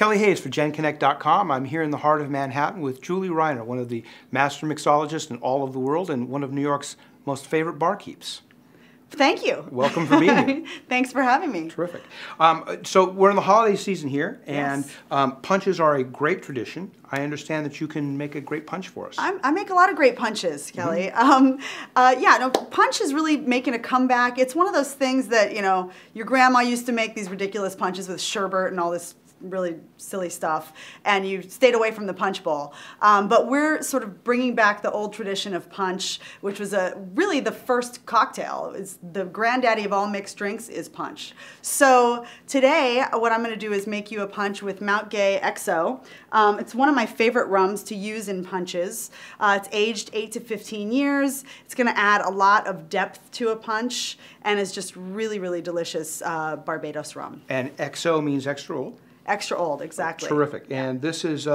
Kelly Hayes for genConnect.com. I'm here in the heart of Manhattan with Julie Reiner, one of the master mixologists in all of the world and one of New York's most favorite barkeeps. Thank you. Welcome for being here. Thanks for having me. Terrific. So we're in the holiday season here, and Yes. Punches are a great tradition. I understand that you can make a great punch for us. I make a lot of great punches, Kelly. Punch is really making a comeback. It's one of those things that, you know, your grandma used to make these ridiculous punches with sherbet and all this really silly stuff, and you stayed away from the punch bowl. But we're sort of bringing back the old tradition of punch, which was really the first cocktail. It's the granddaddy of all mixed drinks is punch. So today, what I'm going to do is make you a punch with Mount Gay XO. It's one of my favorite rums to use in punches. It's aged 8 to 15 years. It's going to add a lot of depth to a punch, and is just really, really delicious Barbados rum. And XO means extra old? Extra old, exactly. Terrific. And this is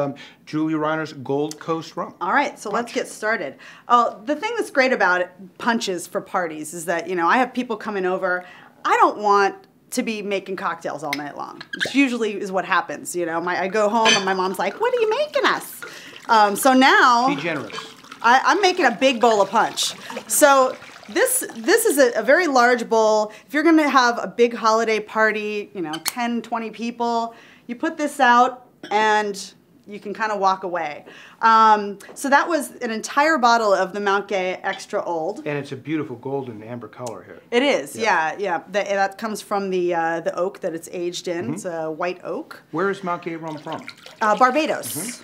Julie Reiner's Gold Coast Rum. All right, so let's get started. The thing that's great about punches for parties is that, you know, I have people coming over. I don't want to be making cocktails all night long, which usually is what happens. You know, I go home and my mom's like, "What are you making us?" So now... Be generous. I'm making a big bowl of punch. So this is a very large bowl. If you're going to have a big holiday party, you know, 10, 20 people, you put this out and you can kind of walk away. So that was an entire bottle of the Mount Gay Extra Old. And it's a beautiful golden amber color here. It is, yeah. That comes from the oak that it's aged in. It's a white oak. Where is Mount Gay rum from? Barbados.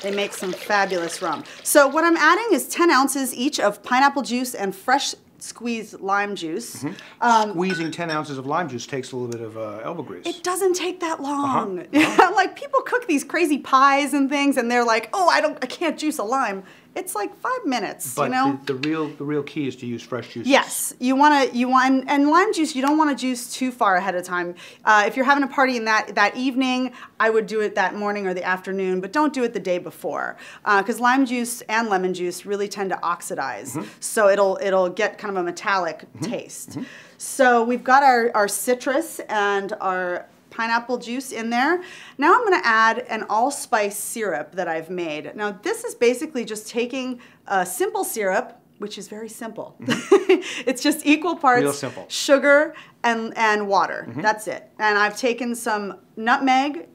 They make some fabulous rum. So what I'm adding is 10 ounces each of pineapple juice and fresh squeezed lime juice. Squeezing 10 ounces of lime juice takes a little bit of elbow grease. It doesn't take that long. Like, people cook these crazy pies and things, and they're like, "Oh, I can't juice a lime." It's like 5 minutes, but you know? the real key is to use fresh juice. Yes, and lime juice, you don't want to juice too far ahead of time. If you're having a party in that evening, I would do it that morning or the afternoon, but don't do it the day before, because lime juice and lemon juice really tend to oxidize, so it'll get kind of a metallic taste. So we've got our citrus and our pineapple juice in there. Now I'm going to add an allspice syrup that I've made. Now this is basically just taking a simple syrup, which is very simple. It's just equal parts sugar and water. That's it. And I've taken some nutmeg,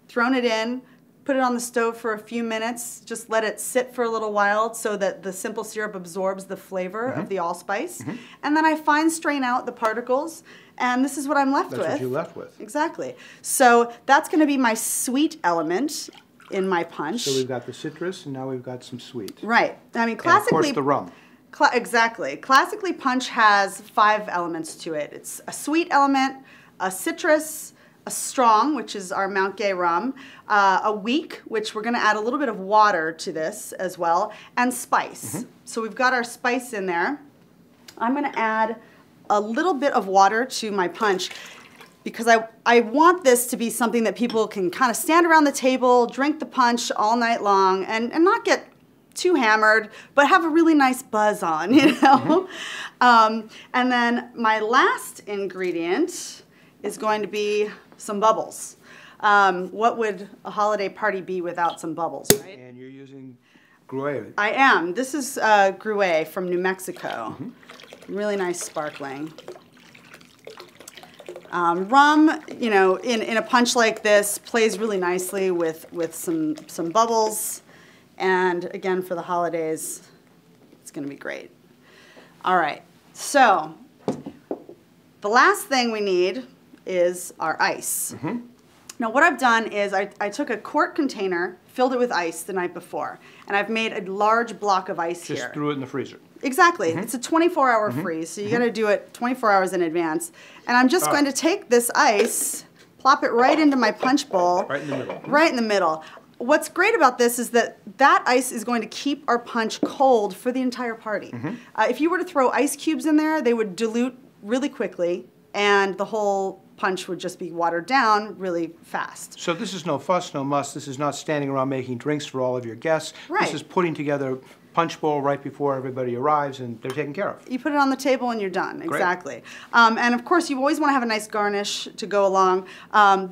thrown it in, put it on the stove for a few minutes, just let it sit for a little while so that the simple syrup absorbs the flavor of the allspice. And then I fine strain out the particles, and this is what I'm left with. That's what you're left with. Exactly. So that's going to be my sweet element in my punch. So we've got the citrus, and now we've got some sweet. Right. I mean, classically... And of course, the rum. Exactly. Classically, punch has 5 elements to it. It's a sweet element, a citrus, a strong, which is our Mount Gay rum, a weak, which we're going to add a little bit of water to this as well, and spice. So we've got our spice in there. I'm going to add a little bit of water to my punch because I want this to be something that people can kind of stand around the table, drink the punch all night long, and not get too hammered, but have a really nice buzz on, you know? And then my last ingredient is going to be some bubbles. What would a holiday party be without some bubbles, right? And you're using Gruet. I am. This is Gruet from New Mexico. Really nice sparkling. Rum, you know, in a punch like this, plays really nicely with some bubbles. And again, for the holidays, it's going to be great. All right. So the last thing we need is our ice. Now what I've done is I took a quart container, filled it with ice the night before, and I've made a large block of ice here. Just threw it in the freezer. Exactly. It's a 24-hour freeze, so you got to do it 24 hours in advance. And I'm just going to take this ice, plop it right into my punch bowl. Right in the middle. Right in the middle. What's great about this is that ice is going to keep our punch cold for the entire party. If you were to throw ice cubes in there, they would dilute really quickly, and the whole punch would just be watered down really fast. So this is no fuss, no muss. This is not standing around making drinks for all of your guests. Right. This is putting together punch bowl right before everybody arrives, and they're taken care of. You put it on the table and you're done. Exactly. And of course, you always want to have a nice garnish to go along.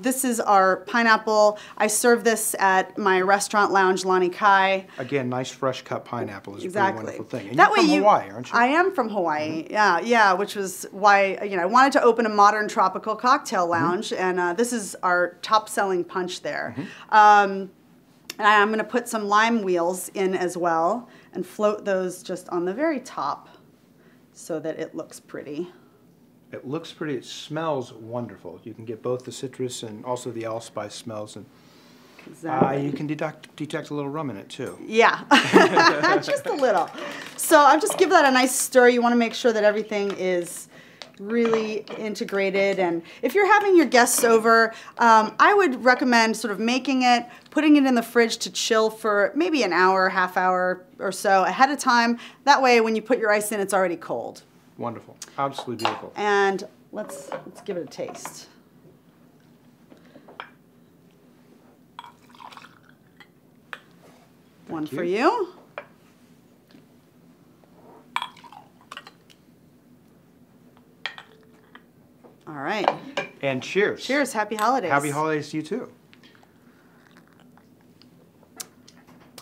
This is our pineapple. I serve this at my restaurant lounge, Lani Kai. Again, nice fresh cut pineapple is a pretty wonderful thing. And That you're from Hawaii, aren't you? I am from Hawaii. Yeah, which was why I wanted to open a modern tropical cocktail lounge, and this is our top-selling punch there. And I'm going to put some lime wheels in as well and float those just on the very top so that it looks pretty. It looks pretty. It smells wonderful. You can get both the citrus and also the allspice smells, and you can detect a little rum in it too. Yeah, just a little. So I'll just give that a nice stir. You want to make sure that everything is really integrated. And if you're having your guests over, I would recommend sort of making it, putting it in the fridge to chill for maybe an hour, half hour or so ahead of time. That way, when you put your ice in, it's already cold. Wonderful. Absolutely beautiful. And let's give it a taste. One for you. All right. And cheers. Cheers. Happy holidays. Happy holidays to you too.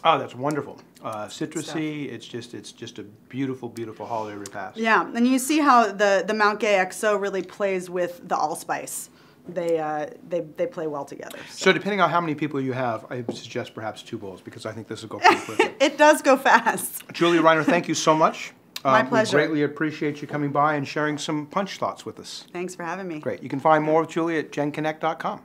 Oh, that's wonderful. Citrusy. It's just a beautiful, beautiful holiday repast. Yeah, and you see how the Mount Gay XO really plays with the allspice. They play well together. So depending on how many people you have, I would suggest perhaps 2 bowls because I think this will go pretty quickly. It does go fast. Julie Reiner, thank you so much. My pleasure. We greatly appreciate you coming by and sharing some punch thoughts with us. Thanks for having me. Great. You can find more of Julie at genConnect.com.